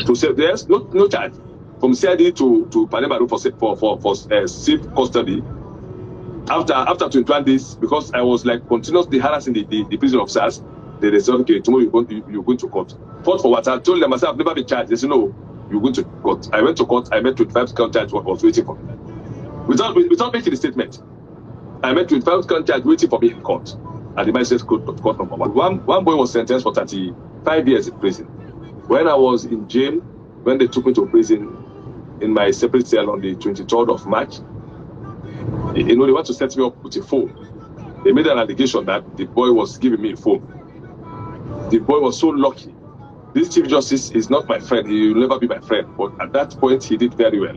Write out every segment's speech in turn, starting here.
to say there's no charge from CID to Panema for safe custody. After 21 days, because I was like continuously harassing the prison officers, they said, okay, tomorrow you're going to court. Fought for what? I told them myself, I've never been charged. They said, no, you're going to court. I went to court. I met 25 count charge what was waiting for me. Without making the statement, I met 25 count charge waiting for me in court. At the magistrate's court number one. One boy was sentenced for 35 years in prison. When I was in jail, when they took me to prison in my separate cell on the 23rd of March, they want to set me up with a phone. They made an allegation that the boy was giving me a phone. The boy was so lucky. This Chief Justice is not my friend. He will never be my friend. But at that point, he did very well.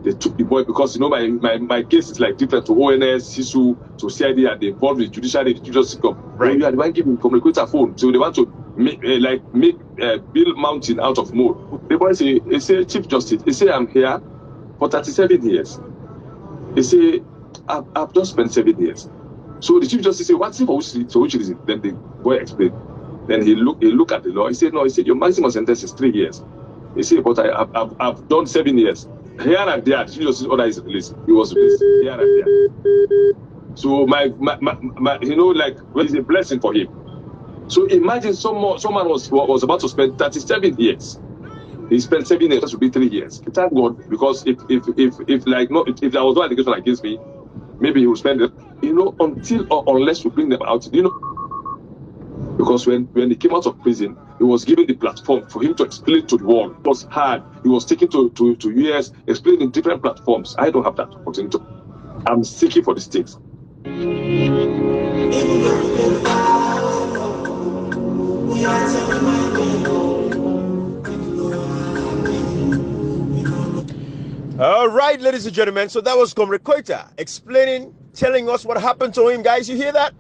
They took the boy because, my case is like different to ONS, CISU, to CID, and they involved with judiciary, the Chief Justice come. Right. You are the one giving communicator phone. So they want to make Bill Mountain out of mode. The boy say, Chief Justice, he say, I'm here for 37 years. He say, I've just spent 7 years. So the Chief Justice say, what's it for which reason? Then the boy explained. Then he look at the law. He said, no, your maximum sentence is 3 years. He said, but I've done 7 years. Here and there, the Chief Justice order is released. He was released here and there. So it's a blessing for him. So imagine someone was about to spend 37 years. He spent 7 years, that would be 3 years. Thank God, because if there was no allegation against me, maybe he would spend it, until or unless we bring them out, because when he came out of prison, he was given the platform for him to explain to the world. It was hard. He was taken to US, explaining different platforms. I don't have that opportunity. I'm seeking for the stakes. All right, ladies and gentlemen, so that was Comrade Koita telling us what happened to him. Guys, you hear that?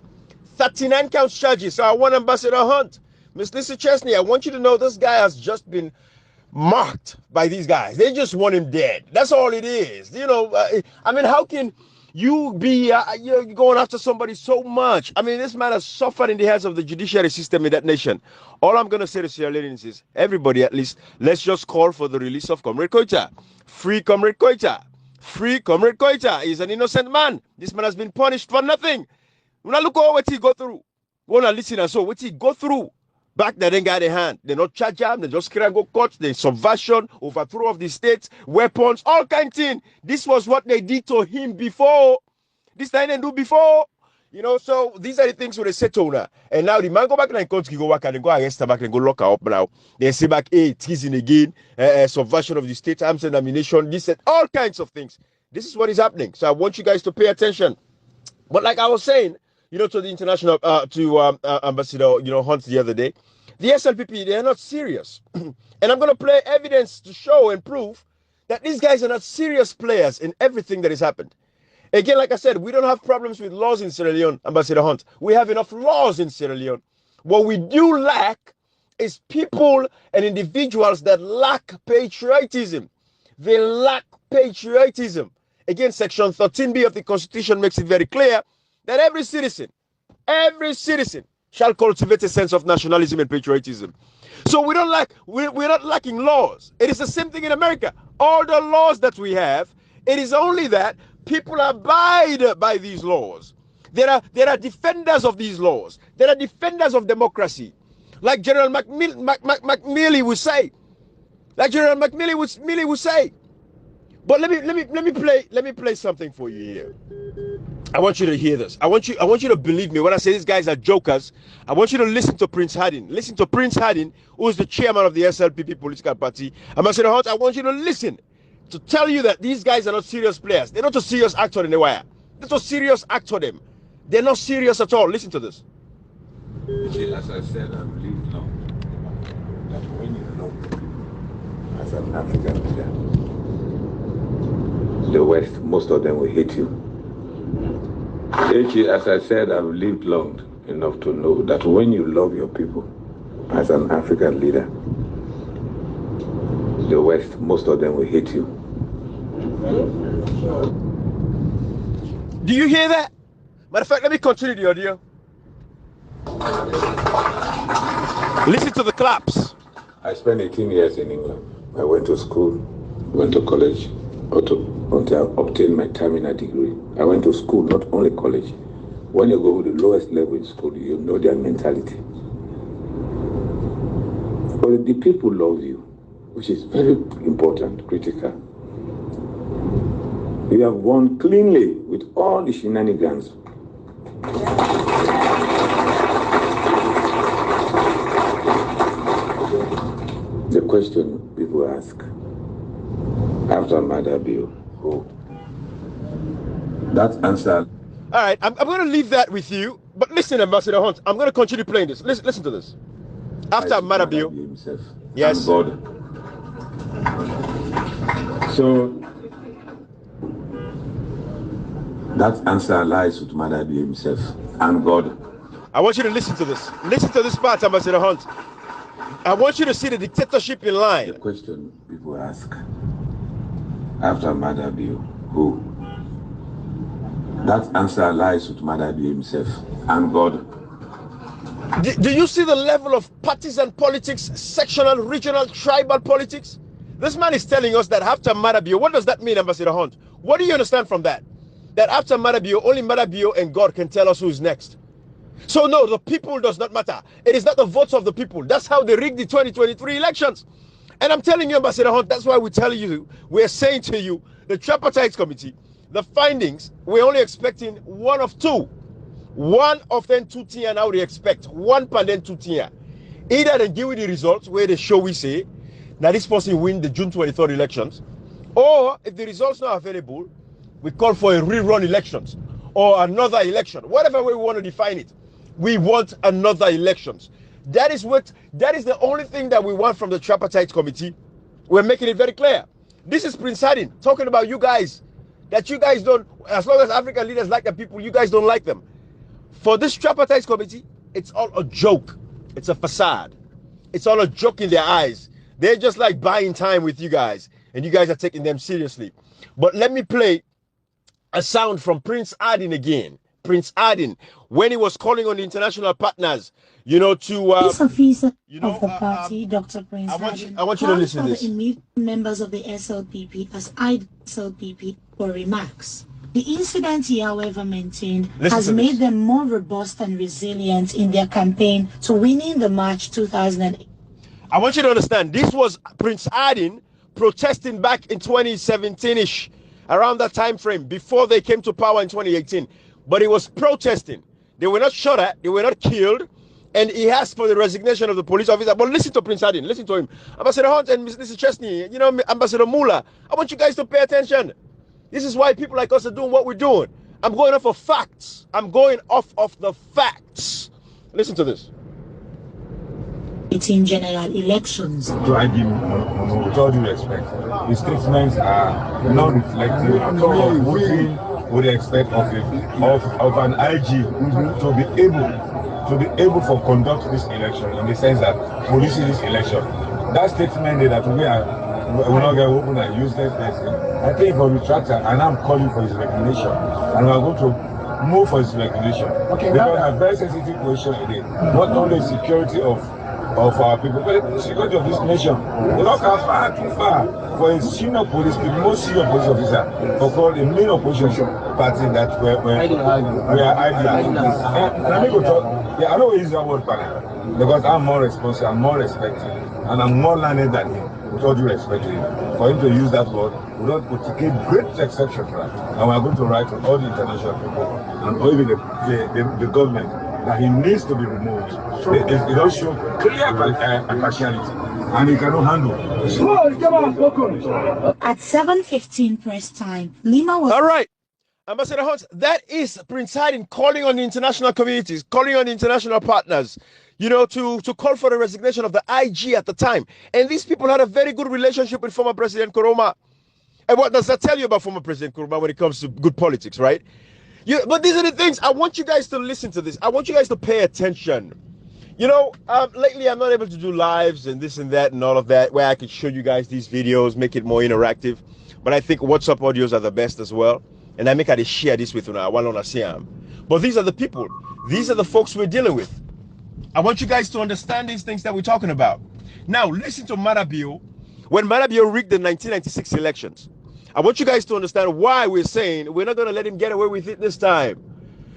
39 counts charges. So I want Ambassador Hunt, Miss Lisa Chesney, I want you to know this guy has just been marked by these guys. They just want him dead. That's all it is. How can you be you're going after somebody so much? This man has suffered in the hands of the judiciary system in that nation. All I'm going to say to Sierra Leoneans is, everybody at least, let's just call for the release of Comrade Koita. Free Comrade Koita. Free Comrade Koita. He's an innocent man. This man has been punished for nothing. When I look at what he go through, when I listen and so what he go through, back there they got a hand. They not charge him, they just go court, they subversion, overthrow of the state, weapons, all kind of thing. This was what they did to him before. This time they do before. So these are the things where they settle now. And now the man go back and country go back and go arrest her back and go lock her up now. They say back, treason again, subversion of the state, arms and ammunition, this and all kinds of things. This is what is happening. So I want you guys to pay attention. But like I was saying, to the international, Ambassador, Hunt the other day, the SLPP, they are not serious. And I'm going to play evidence to show and prove that these guys are not serious players in everything that has happened. Again, like I said, we don't have problems with laws in Sierra Leone, Ambassador Hunt. We have enough laws in Sierra Leone. What we do lack is people and individuals that lack patriotism. They lack patriotism. Again, Section 13B of the Constitution makes it very clear that every citizen shall cultivate a sense of nationalism and patriotism. So we're not lacking laws. It is the same thing in America. All the laws that we have, it is only that people abide by these laws. There are defenders of these laws. There are defenders of democracy. Like General McMillan would say. But let me play something for you here. I want you to hear this. I want you to believe me when I say these guys are jokers. I want you to listen to Prince Harding. Listen to Prince Harding, who is the chairman of the SLPP political party. Ambassador Hunt, I want you to listen to tell you that these guys are not serious players. They're not a serious actor in the wire. That's a serious act for them. They're not serious at all. Listen to this. As I said, I believe now that when you know as an African leader, the West, most of them will hate you. As I said, I've lived long enough to know that when you love your people as an African leader, the West, most of them will hate you. Do you hear that? Matter of fact, let me continue the audio. Listen to the claps. I spent 18 years in England. I went to school, went to college, until I obtained my terminal degree. I went to school, not only college. When you go to the lowest level in school, you know their mentality. But the people love you, which is very important, critical. You have won cleanly with all the shenanigans. The question people ask, after murder bill, who? That answer. All right, I'm going to leave that with you. But listen, Ambassador Hunt, I'm going to continue playing this. Listen to this. After murder bill. Himself, yes. God. So that answer lies with Madabi himself and God. I want you to listen to this. Listen to this part, Ambassador Hunt. I want you to see the dictatorship in line. The question people ask, after Madabi, who? That answer lies with Madabi himself and God. Do you see the level of partisan politics, sectional, regional, tribal politics? This man is telling us that after Madabio, what does that mean, Ambassador Hunt? What do you understand from that? That after Madabio, only Madabio and God can tell us who is next. So no, the people does not matter. It is not the votes of the people. That's how they rigged the 2023 elections. And I'm telling you, Ambassador Hunt, that's why we're saying to you, the tripartite committee, the findings, we're only expecting one of two. One of them 2 tier now they expect. One per then 2 tier. Either they give you the results where they show we say, now this person win the June 23rd elections. Or if the results not available, we call for a rerun elections or another election. Whatever way we want to define it. We want another elections. That is the only thing that we want from the tripartite committee. We're making it very clear. This is Prince Hardin talking about you guys. That you guys don't, as long as African leaders like the people, you guys don't like them. For this tripartite committee, it's all a joke. It's a facade. It's all a joke in their eyes. They're just like buying time with you guys, and you guys are taking them seriously. But let me play a sound from Prince Hardin again. Prince Hardin, when he was calling on the international partners, you know, to This officer of the party, Dr. Prince I want you to listen to this. The immediate members of the SLPP as SLPP for remarks. The incident he, however, maintained has made them more robust and resilient in their campaign to winning the March 2008. I want you to understand, this was Prince Hardin protesting back in 2017-ish, around that time frame, before they came to power in 2018. But he was protesting. They were not shot at, they were not killed, and he asked for the resignation of the police officer. But listen to Prince Hardin, listen to him. Ambassador Hunt and Mr. Chesney, you know, Ambassador Muller, I want you guys to pay attention. This is why people like us are doing what we're doing. I'm going off of facts. I'm going off of the facts. Listen to this. It's in general elections. To argue, with all due respect, the statements are not reflective at all of what we would expect of an IG to be able to conduct this election, in the sense that policing this election. That statement that we're not going to open a useless person. I think for the retractor, and I'm calling for his recognition, and we're going to move for his recognition. Okay, because a very sensitive question today, not only security of our people, but the security of this nation. We don't come far too far for a senior police, the most senior police officer, for call the main opposition party that we are ideal. And I go talk, I know use that word panel, because I'm more responsible, I'm more respected, and I'm more learned than him. With all due respect to him, for him to use that word, we don't take great exception for that. And we are going to write to all the international people and even the government that he needs to be removed. It don't show clear partiality, and he cannot handle it. At 7:15 press time, Lima was... All right. Ambassador Hunt, that is Prince Hardin calling on the international communities, calling on the international partners, you know, to call for the resignation of the IG at the time. And these people had a very good relationship with former President Nkrumah. And what does that tell you about former President Nkrumah when it comes to good politics, right? But these are the things. I want you guys to listen to this. I want you guys to pay attention. You know, lately I'm not able to do lives and this and that and all of that, where I can show you guys these videos, make it more interactive. But I think WhatsApp audios are the best as well. And I make sure to share this with you now. But these are the people. These are the folks we're dealing with. I want you guys to understand these things that we're talking about. Now, listen to Marabio. When Marabio rigged the 1996 elections, I want you guys to understand why we're saying we're not going to let him get away with it this time.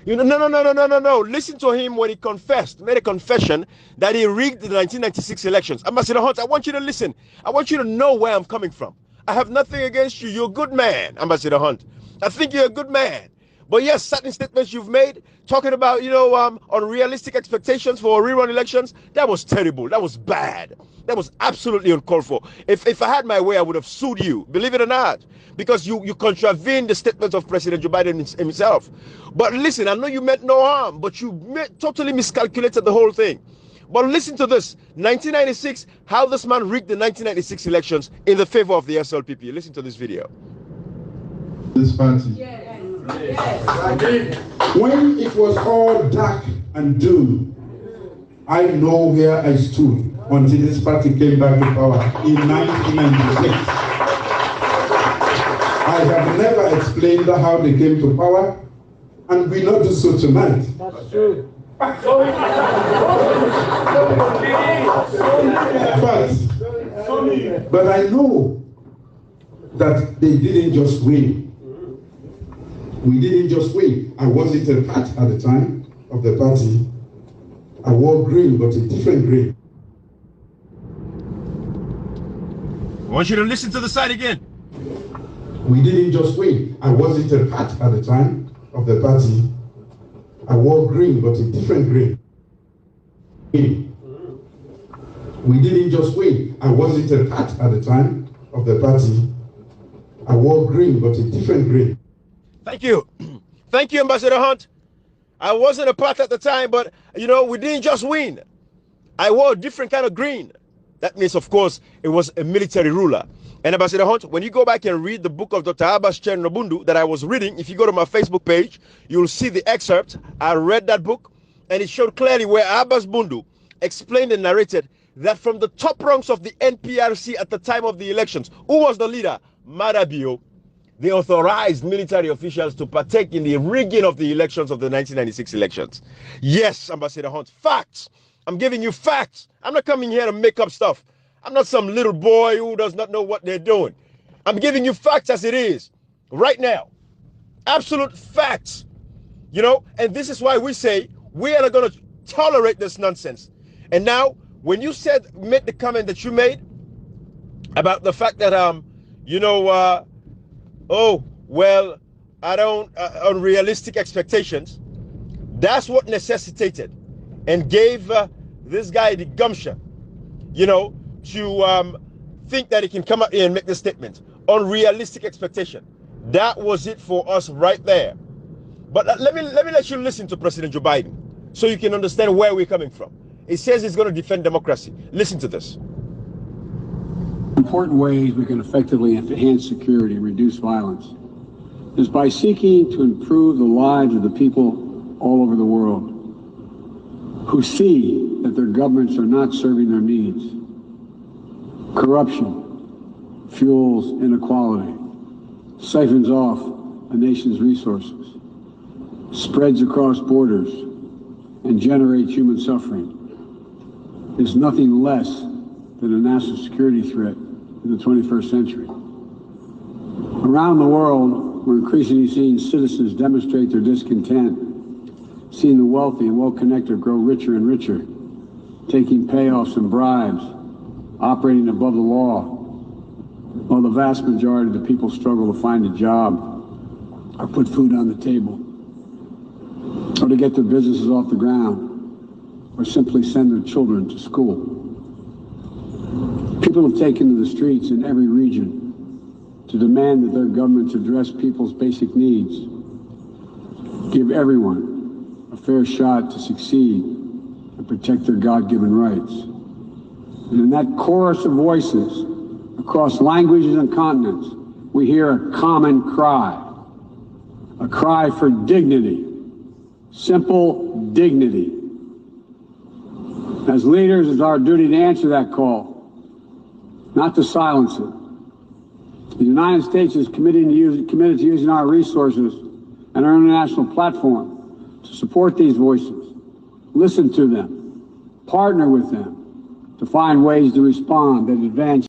You know, no. Listen to him when he made a confession that he rigged the 1996 elections. Ambassador Hunt, I want you to listen. I want you to know where I'm coming from. I have nothing against you. You're a good man, Ambassador Hunt. I think you're a good man. But yes, certain statements you've made, talking about, unrealistic expectations for rerun elections, that was terrible. That was bad. That was absolutely uncalled for. If I had my way, I would have sued you, believe it or not, because you contravened the statements of President Joe Biden himself. But listen, I know you meant no harm, but you totally miscalculated the whole thing. But listen to this, 1996, how this man rigged the 1996 elections in the favor of the SLPP. Listen to this video. This party. Yes. When it was all dark and doom, I know where I stood until this party came back to power in 1996. I have never explained how they came to power, and we not do so tonight. That's true. But I know that they didn't just win. We didn't just win. I wasn't a part at the time of the party. I wore green, but a different green. I want you to listen to the side again. We didn't just win. I wasn't a part at the time of the party. I wore green, but a different green. We didn't just win. I wasn't a part at the time of the party. I wore green, but a different green. Thank you. Thank you, Ambassador Hunt. I wasn't a part at the time, but, we didn't just win. I wore a different kind of green. That means, of course, it was a military ruler. And Ambassador Hunt, when you go back and read the book of Dr. Abbas Chen Nobundu that I was reading, if you go to my Facebook page, you'll see the excerpt. I read that book, and it showed clearly where Abbas Bundu explained and narrated that from the top ranks of the NPRC at the time of the elections, who was the leader? Marabio. They authorized military officials to partake in the rigging of the elections of the 1996 elections. Yes, Ambassador Hunt, facts. I'm giving you facts. I'm not coming here to make up stuff. I'm not some little boy who does not know what they're doing. I'm giving you facts as it is, right now. Absolute facts. And this is why we say we are not going to tolerate this nonsense. And now, when you made the comment that you made about the fact that, oh, well, I don't, unrealistic expectations. That's what necessitated and gave this guy the gumption, to think that he can come up here and make this statement. Unrealistic expectation. That was it for us right there. But let me let you listen to President Joe Biden so you can understand where we're coming from. He says he's going to defend democracy. Listen to this. Important ways we can effectively enhance security and reduce violence is by seeking to improve the lives of the people all over the world who see that their governments are not serving their needs. Corruption fuels inequality, siphons off a nation's resources, spreads across borders, and generates human suffering. Is nothing less than a national security threat in the 21st century. Around the world, we're increasingly seeing citizens demonstrate their discontent, seeing the wealthy and well-connected grow richer and richer, taking payoffs and bribes, operating above the law, while the vast majority of the people struggle to find a job or put food on the table, or to get their businesses off the ground, or simply send their children to school. People have taken to the streets in every region to demand that their governments address people's basic needs, give everyone a fair shot to succeed, and protect their God-given rights. And in that chorus of voices across languages and continents, we hear a common cry, a cry for dignity, simple dignity. As leaders, it's our duty to answer that call, not to silence it. The United States is committed to using our resources and our international platform to support these voices, listen to them, partner with them, to find ways to respond that advance